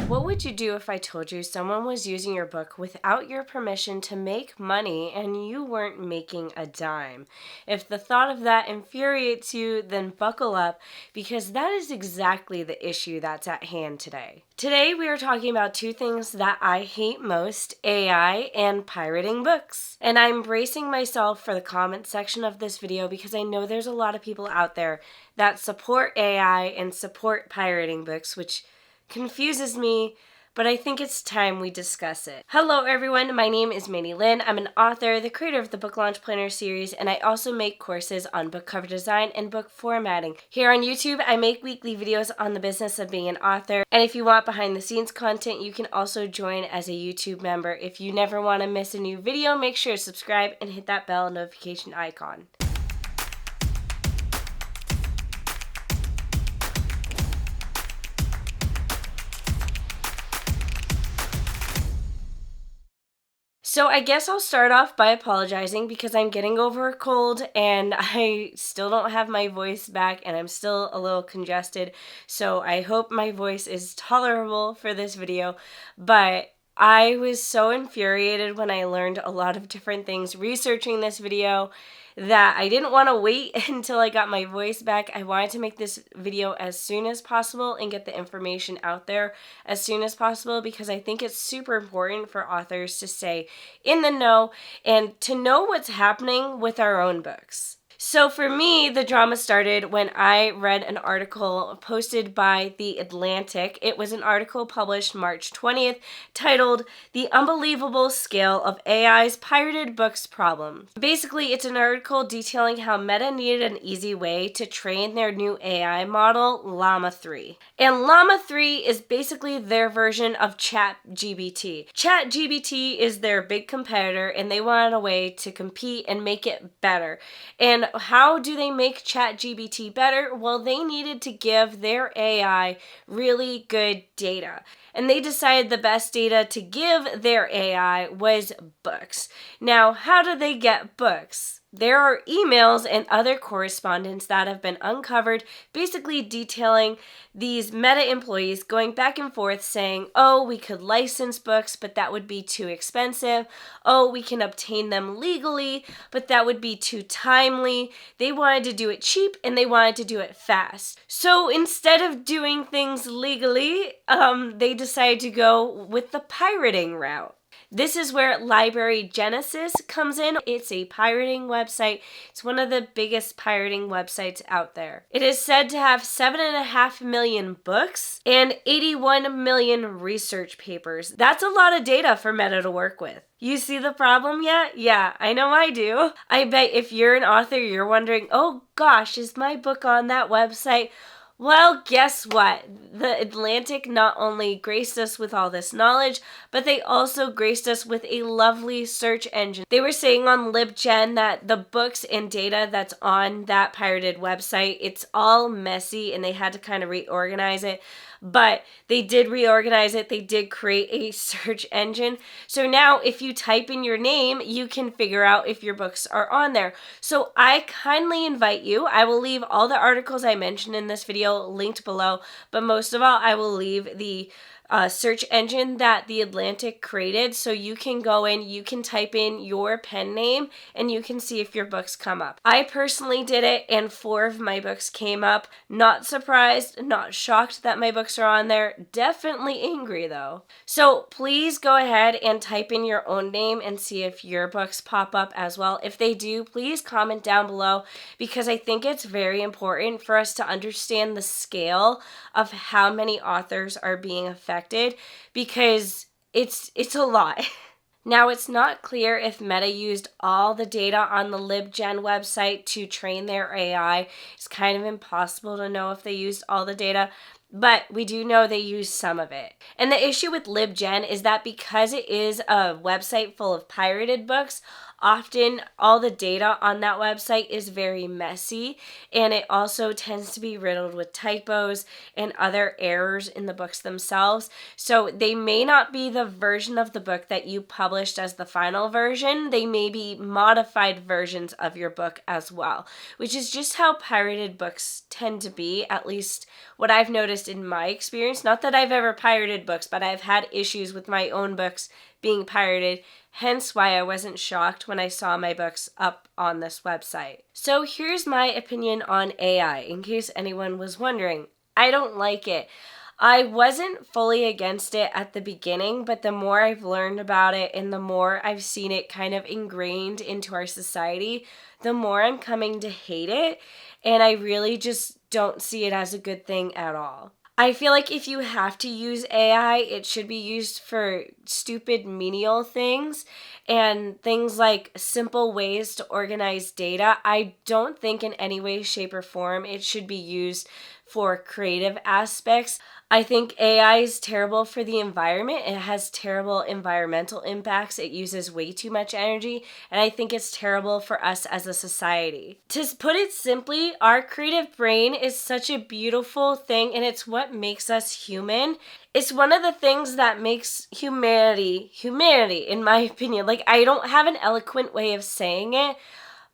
What would you do if I told you someone was using your book without your permission to make money and you weren't making a dime? If the thought of that infuriates you, then buckle up because that is exactly the issue that's at hand today. Today we are talking about two things that I hate most, AI and pirating books. And I'm bracing myself for the comment section of this video because I know there's a lot of people out there that support AI and support pirating books, which confuses me, but I think it's time we discuss it. Hello everyone, my name is Mandi Lynn. I'm an author, the creator of the Book Launch Planner series, and I also make courses on book cover design and book formatting. Here on YouTube, I make weekly videos on the business of being an author, and if you want behind the scenes content, you can also join as a YouTube member. If you never want to miss a new video, make sure to subscribe and hit that bell notification icon. So I guess I'll start off by apologizing because I'm getting over a cold and I still don't have my voice back and I'm still a little congested. So I hope my voice is tolerable for this video, but I was so infuriated when I learned a lot of different things researching this video that I didn't want to wait until I got my voice back. I wanted to make this video as soon as possible and get the information out there as soon as possible because I think it's super important for authors to stay in the know and to know what's happening with our own books. So for me, the drama started when I read an article posted by The Atlantic. It was an article published March 20th titled "The Unbelievable Scale of AI's Pirated Books Problem." Basically, it's an article detailing how Meta needed an easy way to train their new AI model, Llama 3. And Llama 3 is basically their version of ChatGPT. ChatGPT is their big competitor and they wanted a way to compete and make it better. And how do they make ChatGPT better? Well, they needed to give their AI really good data. And they decided the best data to give their AI was books. Now, how do they get books? There are emails and other correspondence that have been uncovered, basically detailing these Meta employees going back and forth saying, oh, we could license books, but that would be too expensive. Oh, we can obtain them legally, but that would be too timely. They wanted to do it cheap and they wanted to do it fast. So instead of doing things legally, they decided to go with the pirating route. This is where Library Genesis comes in. It's a pirating website. It's one of the biggest pirating websites out there. It is said to have 7.5 million books and 81 million research papers. That's a lot of data for Meta to work with. You see the problem yet? Yeah, I know I do. I bet if you're an author, you're wondering, oh gosh, is my book on that website? Well, guess what? The Atlantic not only graced us with all this knowledge, but they also graced us with a lovely search engine. They were saying on LibGen that the books and data that's on that pirated website, it's all messy and they had to kind of reorganize it. But they did reorganize it. They did create a search engine. So now if you type in your name, you can figure out if your books are on there. So I kindly invite you. I will leave all the articles I mentioned in this video linked below. But most of all, I will leave the search engine that The Atlantic created, so you can go in, you can type in your pen name, and you can see if your books come up. I personally did it, and 4 of my books came up. Not surprised, not shocked that my books are on there. Definitely angry though. So please go ahead and type in your own name and see if your books pop up as well. If they do, please comment down below because I think it's very important for us to understand the scale of how many authors are being affected because it's a lot. Now, it's not clear if Meta used all the data on the LibGen website to train their AI. It's kind of impossible to know if they used all the data, but we do know they used some of it. And the issue with LibGen is that because it is a website full of pirated books, often all the data on that website is very messy, and it also tends to be riddled with typos and other errors in the books themselves. So they may not be the version of the book that you published as the final version. They may be modified versions of your book as well, which is just how pirated books tend to be, at least what I've noticed just in my experience. Not that I've ever pirated books, but I've had issues with my own books being pirated, hence why I wasn't shocked when I saw my books up on this website. So here's my opinion on AI, in case anyone was wondering. I don't like it. I wasn't fully against it at the beginning, but the more I've learned about it and the more I've seen it kind of ingrained into our society, the more I'm coming to hate it, and I really just don't see it as a good thing at all. I feel like if you have to use AI, it should be used for stupid menial things and things like simple ways to organize data. I don't think in any way, shape, or form it should be used for creative aspects. I think AI is terrible for the environment. It has terrible environmental impacts. It uses way too much energy, and I think it's terrible for us as a society. To put it simply, our creative brain is such a beautiful thing, and it's what makes us human. It's one of the things that makes humanity, in my opinion. Like, I don't have an eloquent way of saying it,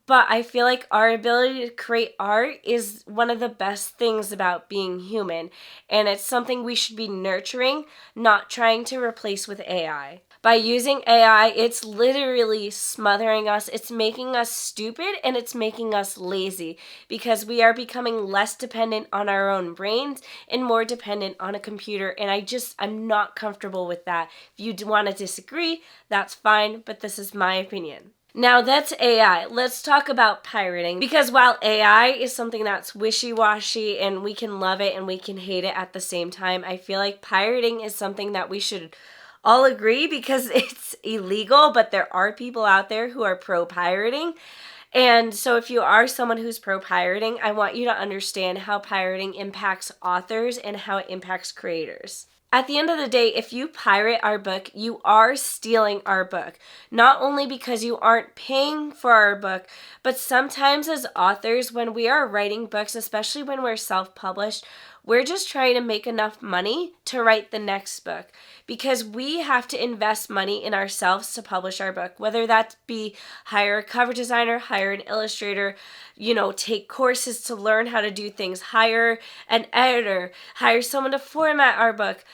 but I feel like our ability to create art is one of the best things about being human, and it's something we should be nurturing, not trying to replace with AI. By using AI, it's literally smothering us, it's making us stupid, and it's making us lazy because we are becoming less dependent on our own brains and more dependent on a computer, and I'm not comfortable with that. If you want to disagree, that's fine, but this is my opinion. Now that's AI. Let's talk about pirating, because while AI is something that's wishy-washy and we can love it and we can hate it at the same time, I feel like pirating is something that we should all agree because it's illegal, but there are people out there who are pro-pirating. And so if you are someone who's pro-pirating, I want you to understand how pirating impacts authors and how it impacts creators. At the end of the day, if you pirate our book, you are stealing our book. Not only because you aren't paying for our book, but sometimes as authors, when we are writing books, especially when we're self-published, we're just trying to make enough money to write the next book because we have to invest money in ourselves to publish our book, whether that be hire a cover designer, hire an illustrator, take courses to learn how to do things, hire an editor, hire someone to format our book,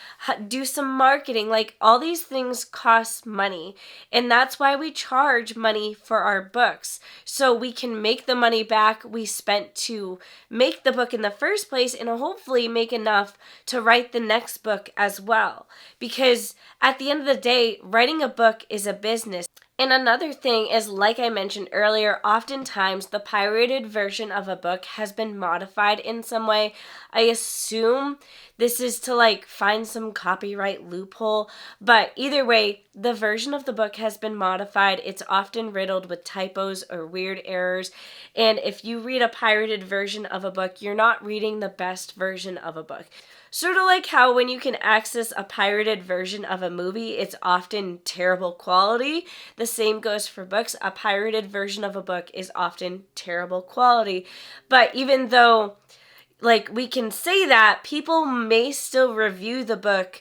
do some marketing. Like, all these things cost money, and that's why we charge money for our books, so we can make the money back we spent to make the book in the first place and hopefully make enough to write the next book as well. Because at the end of the day, writing a book is a business. And another thing is, like I mentioned earlier, oftentimes the pirated version of a book has been modified in some way. I assume this is to find some copyright loophole, but either way, the version of the book has been modified. It's often riddled with typos or weird errors, and if you read a pirated version of a book, you're not reading the best version of a book. Sort of like how when you can access a pirated version of a movie, it's often terrible quality. The same goes for books. A pirated version of a book is often terrible quality. But even though, we can say that, people may still review the book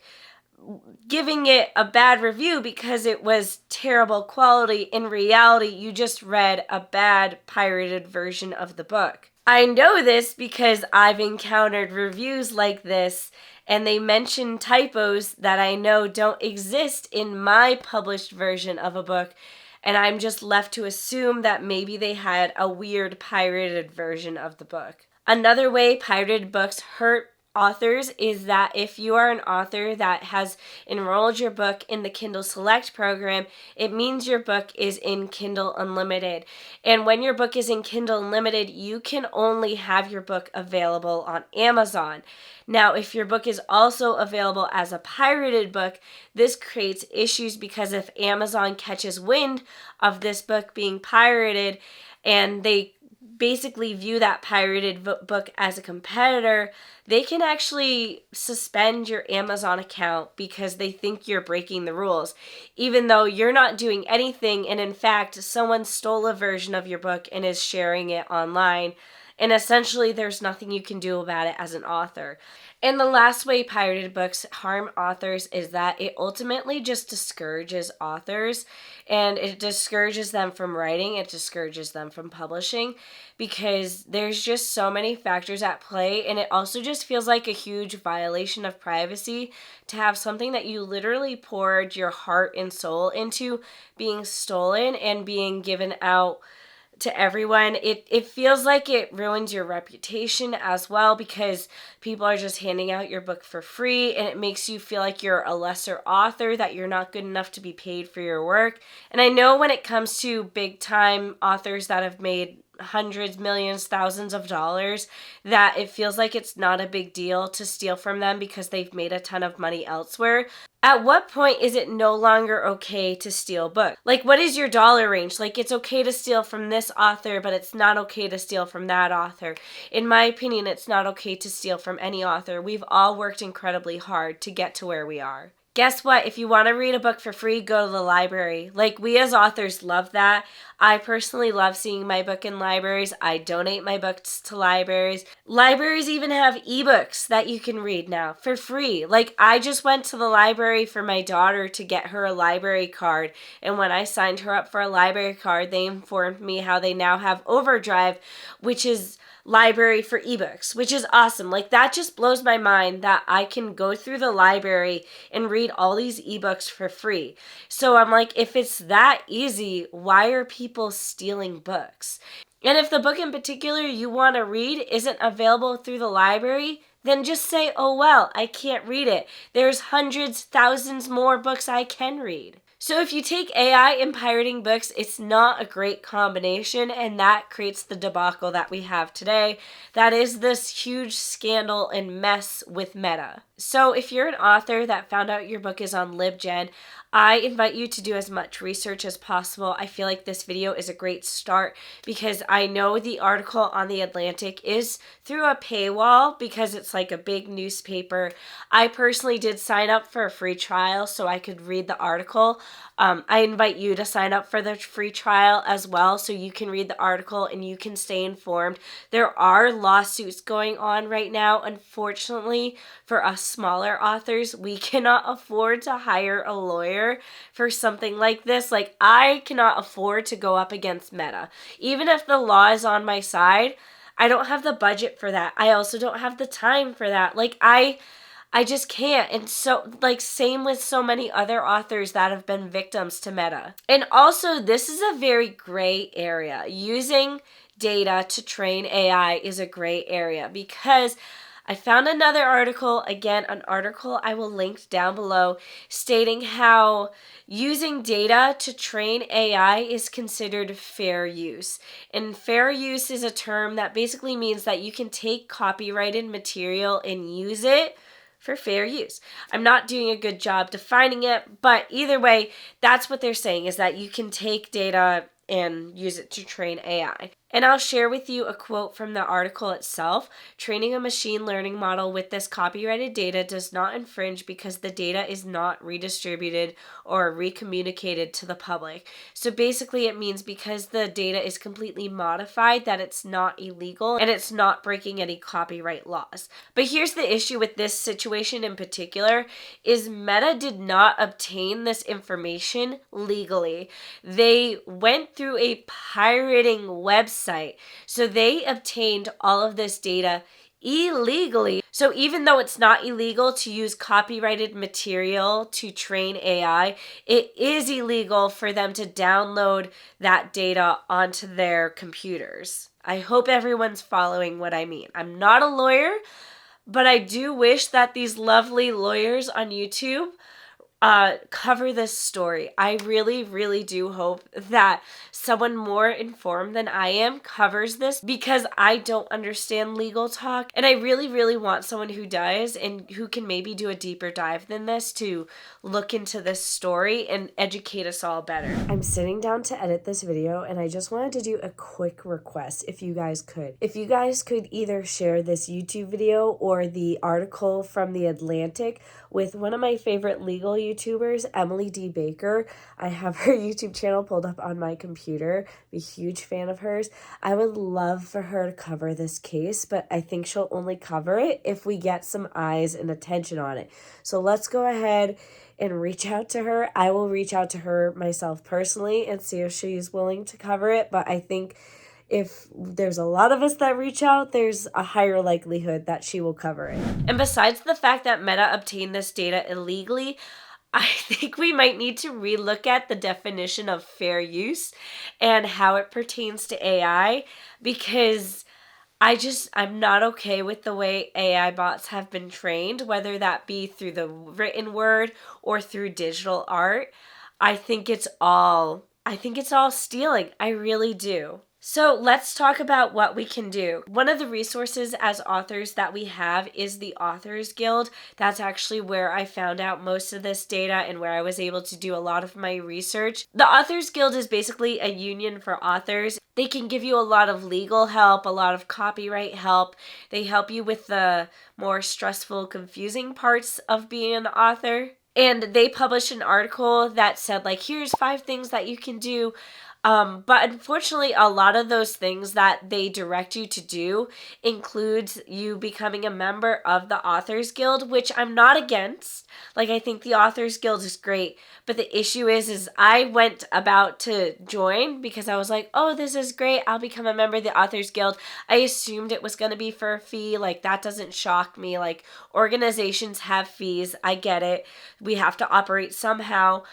giving it a bad review because it was terrible quality. In reality, you just read a bad pirated version of the book. I know this because I've encountered reviews like this, and they mention typos that I know don't exist in my published version of a book, and I'm just left to assume that maybe they had a weird pirated version of the book. Another way pirated books hurt authors is that if you are an author that has enrolled your book in the Kindle Select program, it means your book is in Kindle Unlimited. And when your book is in Kindle Unlimited, you can only have your book available on Amazon. Now, if your book is also available as a pirated book, this creates issues because if Amazon catches wind of this book being pirated and they basically view that pirated book as a competitor, they can actually suspend your Amazon account because they think you're breaking the rules, even though you're not doing anything, and in fact, someone stole a version of your book and is sharing it online. and essentially there's nothing you can do about it as an author. And the last way pirated books harm authors is that it ultimately just discourages authors, and it discourages them from writing, it discourages them from publishing, because there's just so many factors at play, and it also just feels like a huge violation of privacy to have something that you literally poured your heart and soul into being stolen and being given out to everyone. It feels like it ruins your reputation as well, because people are just handing out your book for free, and it makes you feel like you're a lesser author, that you're not good enough to be paid for your work. And I know when it comes to big time authors that have made hundreds, millions, thousands of dollars, that it feels like it's not a big deal to steal from them because they've made a ton of money elsewhere. At what point is it no longer okay to steal books? Like, what is your dollar range? Like, it's okay to steal from this author, but it's not okay to steal from that author. In my opinion, it's not okay to steal from any author. We've all worked incredibly hard to get to where we are. Guess what? If you want to read a book for free, go to the library. Like, we as authors love that. I personally love seeing my book in libraries. I donate my books to libraries. Libraries even have ebooks that you can read now for free. Like, I just went to the library for my daughter to get her a library card. And when I signed her up for a library card, they informed me how they now have Overdrive, which is library for ebooks, which is awesome. Like, that just blows my mind that I can go through the library and read all these ebooks for free. So I'm like, if it's that easy, why are people stealing books? And if the book in particular you want to read isn't available through the library, then just say, oh well, I can't read it. There's hundreds, thousands more books I can read. So if you take AI and pirating books, it's not a great combination, and that creates the debacle that we have today. That is this huge scandal and mess with Meta. So if you're an author that found out your book is on LibGen, I invite you to do as much research as possible. I feel like this video is a great start because I know the article on The Atlantic is through a paywall because it's like a big newspaper. I personally did sign up for a free trial so I could read the article. I invite you to sign up for the free trial as well so you can read the article and you can stay informed. There are lawsuits going on right now. Unfortunately, for us smaller authors, we cannot afford to hire a lawyer for something like this. Like, I cannot afford to go up against Meta. Even if the law is on my side, I don't have the budget for that. I also don't have the time for that. Like, I just can't. And so, like, same with so many other authors that have been victims to Meta. And also, this is a very gray area. Using data to train AI is a gray area because I found another article, again, an article I will link down below, stating how using data to train AI is considered fair use. And fair use is a term that basically means that you can take copyrighted material and use it for fair use. I'm not doing a good job defining it, but either way, that's what they're saying, is that you can take data and use it to train AI. And I'll share with you a quote from the article itself. Training a machine learning model with this copyrighted data does not infringe because the data is not redistributed or recommunicated to the public. So basically it means because the data is completely modified that it's not illegal and it's not breaking any copyright laws. But here's the issue with this situation in particular is Meta did not obtain this information legally. They went through a pirating website. So they obtained all of this data illegally. So even though it's not illegal to use copyrighted material to train AI, it is illegal for them to download that data onto their computers. I hope everyone's following what I mean. I'm not a lawyer, but I do wish that these lovely lawyers on YouTube cover this story. I really, really do hope that someone more informed than I am covers this because I don't understand legal talk, and I really, really want someone who does and who can maybe do a deeper dive than this to look into this story and educate us all better. I'm sitting down to edit this video, and I just wanted to do a quick request if you guys could. If you guys could either share this YouTube video or the article from The Atlantic with one of my favorite legal YouTubers, Emily D. Baker. I have her YouTube channel pulled up on my computer. I'm a huge fan of hers. I would love for her to cover this case, but I think she'll only cover it if we get some eyes and attention on it. So let's go ahead and reach out to her. I will reach out to her myself personally and see if she's willing to cover it, but I think if there's a lot of us that reach out, there's a higher likelihood that she will cover it. And besides the fact that Meta obtained this data illegally, I think we might need to relook at the definition of fair use and how it pertains to AI, because I'm not okay with the way AI bots have been trained, whether that be through the written word or through digital art. I think it's all stealing. I really do. So let's talk about what we can do. One of the resources as authors that we have is the Authors Guild. That's actually where I found out most of this data and where I was able to do a lot of my research. The Authors Guild is basically a union for authors. They can give you a lot of legal help, a lot of copyright help. They help you with the more stressful, confusing parts of being an author. And they published an article that said, like, here's 5 things that you can do. But unfortunately, a lot of those things that they direct you to do includes you becoming a member of the Authors Guild, which I'm not against. Like, I think the Authors Guild is great, but the issue is I went about to join because I was like, oh, this is great. I'll become a member of the Authors Guild. I assumed it was going to be for a fee. Like, that doesn't shock me. Like, organizations have fees. I get it. We have to operate somehow.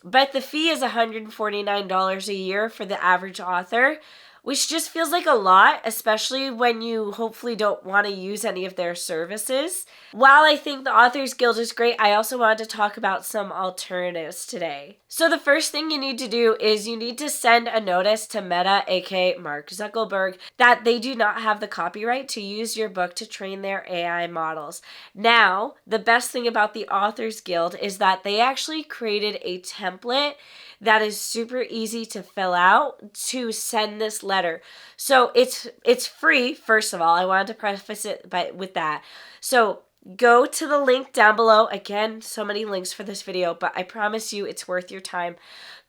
But the fee is $149 a year for the average author, which just feels like a lot, especially when you hopefully don't want to use any of their services. While I think the Authors Guild is great, I also wanted to talk about some alternatives today. So the first thing you need to do is you need to send a notice to Meta, aka Mark Zuckerberg, that they do not have the copyright to use your book to train their AI models. Now, the best thing about the Authors Guild is that they actually created a template that is super easy to fill out to send this letter. So it's free, first of all. I wanted to preface it with that. So go to the link down below. Again, so many links for this video, but I promise you it's worth your time.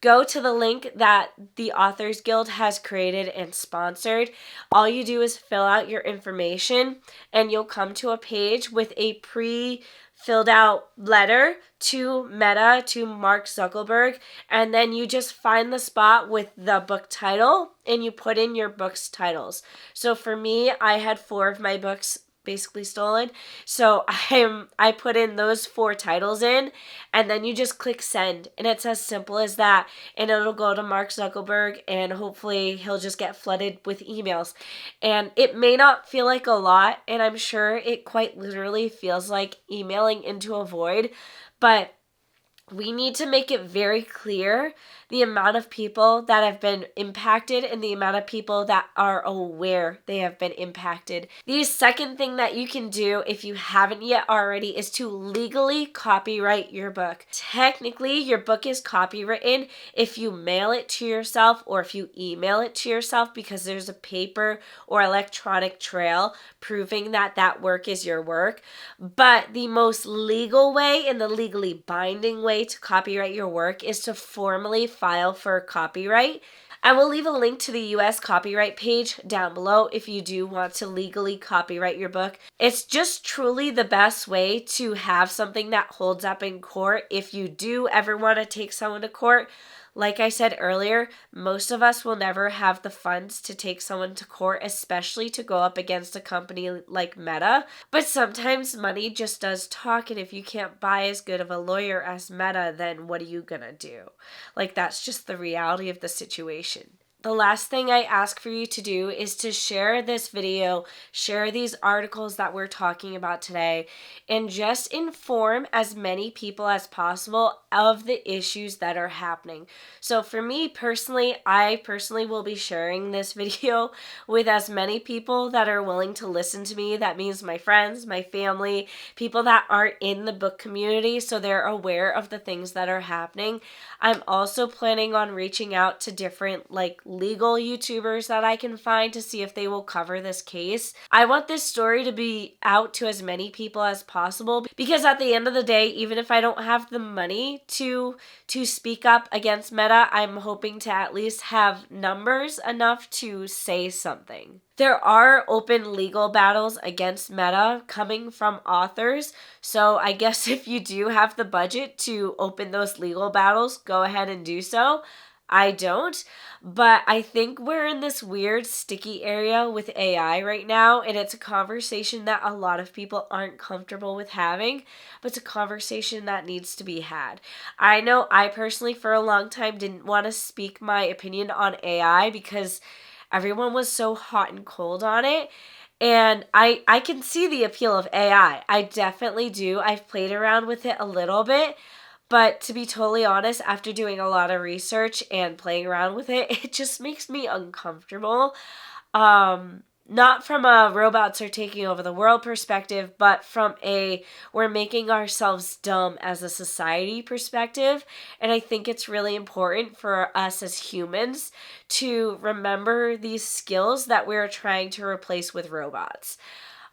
Go to the link that the Authors Guild has created and sponsored. All you do is fill out your information and you'll come to a page with a pre-filled out letter to Meta, to Mark Zuckerberg, and then you just find the spot with the book title and you put in your book's titles. So for me, I had 4 of my books basically stolen. So I put in those 4 titles in, and then you just click send, and it's as simple as that, and it'll go to Mark Zuckerberg, and hopefully he'll just get flooded with emails. And it may not feel like a lot, and I'm sure it quite literally feels like emailing into a void, but we need to make it very clear the amount of people that have been impacted and the amount of people that are aware they have been impacted. The second thing that you can do, if you haven't yet already, is to legally copyright your book. Technically, your book is copywritten if you mail it to yourself or if you email it to yourself, because there's a paper or electronic trail proving that that work is your work. But the most legal way and the legally binding way to copyright your work is to formally file for copyright. I will leave a link to the US copyright page down below if you do want to legally copyright your book. It's just truly the best way to have something that holds up in court if you do ever want to take someone to court. Like I said earlier, most of us will never have the funds to take someone to court, especially to go up against a company like Meta. But sometimes money just does talk, and if you can't buy as good of a lawyer as Meta, then what are you gonna do? Like, that's just the reality of the situation. The last thing I ask for you to do is to share this video, share these articles that we're talking about today, and just inform as many people as possible of the issues that are happening. So for me personally, I personally will be sharing this video with as many people that are willing to listen to me. That means my friends, my family, people that aren't in the book community, so they're aware of the things that are happening. I'm also planning on reaching out to different legal YouTubers that I can find to see if they will cover this case. I want this story to be out to as many people as possible, because at the end of the day, even if I don't have the money to speak up against Meta, I'm hoping to at least have numbers enough to say something. There are open legal battles against Meta coming from authors, so I guess if you do have the budget to open those legal battles, go ahead and do so. I don't, but I think we're in this weird sticky area with AI right now, and it's a conversation that a lot of people aren't comfortable with having, but it's a conversation that needs to be had. I know I personally for a long time didn't want to speak my opinion on AI because everyone was so hot and cold on it. And I can see the appeal of AI. I definitely do. I've played around with it a little bit. But to be totally honest, after doing a lot of research and playing around with it, it just makes me uncomfortable. Not from a robots are taking over the world perspective, but from a we're making ourselves dumb as a society perspective. And I think it's really important for us as humans to remember these skills that we're trying to replace with robots.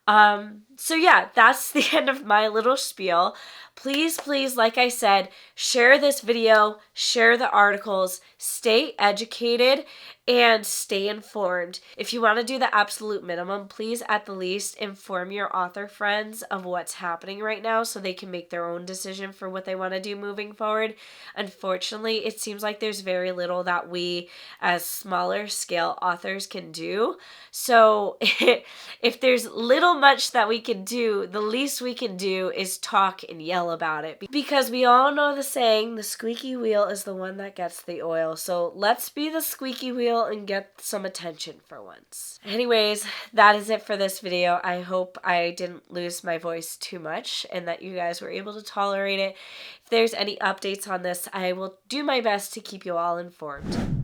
So yeah, that's the end of my little spiel. Please, please, like I said, share this video, share the articles, stay educated, and stay informed. If you want to do the absolute minimum, please at the least inform your author friends of what's happening right now so they can make their own decision for what they want to do moving forward. Unfortunately, it seems like there's very little that we as smaller scale authors can do. So if there's little much that we can do, the least we can do is talk and yell about it. Because we all know the saying, the squeaky wheel is the one that gets the oil. So let's be the squeaky wheel and get some attention for once. Anyways, that is it for this video. I hope I didn't lose my voice too much and that you guys were able to tolerate it. If there's any updates on this, I will do my best to keep you all informed.